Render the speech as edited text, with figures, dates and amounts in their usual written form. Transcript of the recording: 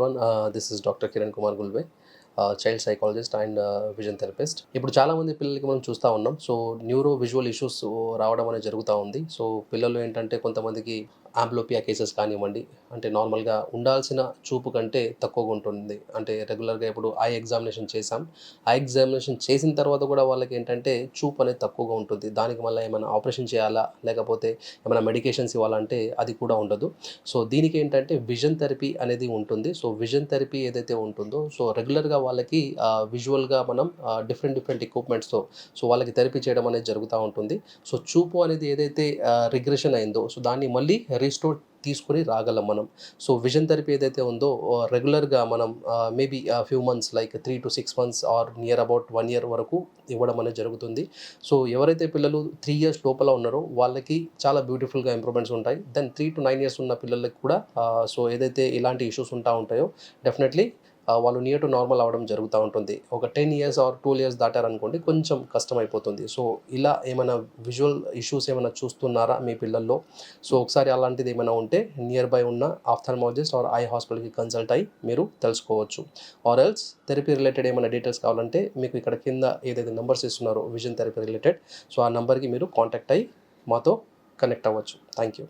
everyone. This is Dr. Kiran Kumar Gulve, child psychologist and vision therapist. ఇప్పుడు చాలామంది పిల్లలకి మనం చూస్తూ ఉన్నాం. సో న్యూరో విజువల్ ఇష్యూస్ రావడం అనేది జరుగుతూ ఉంది. సో పిల్లలు ఏంటంటే కొంతమందికి ఆంబ్లోపియా కేసెస్ కానివ్వండి, అంటే నార్మల్గా ఉండాల్సిన చూపు కంటే తక్కువగా ఉంటుంది. అంటే రెగ్యులర్గా ఇప్పుడు ఐ ఎగ్జామినేషన్ చేసాం. ఐ ఎగ్జామినేషన్ చేసిన తర్వాత కూడా వాళ్ళకి ఏంటంటే చూపు అనేది తక్కువగా ఉంటుంది. దానికి మళ్ళీ ఏమైనా ఆపరేషన్ చేయాలా, లేకపోతే ఏమైనా మెడికేషన్స్ ఇవ్వాలంటే అది కూడా ఉండదు. సో దీనికి ఏంటంటే విజన్ థెరపీ అనేది ఉంటుంది. సో విజన్ థెరపీ ఏదైతే ఉంటుందో, సో రెగ్యులర్గా వాళ్ళకి విజువల్గా మనం డిఫరెంట్ ఎక్విప్మెంట్స్తో సో వాళ్ళకి థెరపీ చేయడం అనేది జరుగుతూ ఉంటుంది. సో చూపు అనేది ఏదైతే రిగ్రెషన్ అయిందో, సో దాన్ని మళ్ళీ రీస్టోర్ తీసుకొని రాగలం మనం. సో విజన్ థెరపీ ఏదైతే ఉందో రెగ్యులర్గా మనం maybe few months like 3 to 6 months or near about 1 year వరకు ఇవ్వడం అనేది జరుగుతుంది. సో ఎవరైతే పిల్లలు 3 years లోపల ఉన్నారో వాళ్ళకి చాలా బ్యూటిఫుల్గా ఇంప్రూవ్మెంట్స్ ఉంటాయి. దెన్ 3 to 9 years ఉన్న పిల్లలకి కూడా సో ఏదైతే ఇలాంటి ఇష్యూస్ ఉంటాయో డెఫినెట్లీ వాళ్ళు నియర్ టు నార్మల్ అవ్వడం జరుగుతూ ఉంటుంది. ఒక 10 years ఆర్ 12 years దాటారనుకోండి కొంచెం కష్టమైపోతుంది. సో ఇలా ఏమైనా విజువల్ ఇష్యూస్ ఏమైనా చూస్తున్నారా మీ పిల్లల్లో? సో ఒకసారి అలాంటిది ఏమైనా ఉంటే నియర్ బై ఉన్న ఆఫ్థల్మాలజిస్ట్ ఆర్ ఐ హాస్పిటల్కి కన్సల్ట్ అయ్యి మీరు తెలుసుకోవచ్చు. ఆర్ ఎల్స్ థెరపీ రిలేటెడ్ ఏమైనా డీటెయిల్స్ కావాలంటే మీకు ఇక్కడ కింద ఏదైతే నెంబర్స్ ఇస్తున్నారో విజన్ థెరపీ రిలేటెడ్, సో ఆ నెంబర్కి మీరు కాంటాక్ట్ అయ్యి మాతో కనెక్ట్ అవ్వచ్చు. Thank you.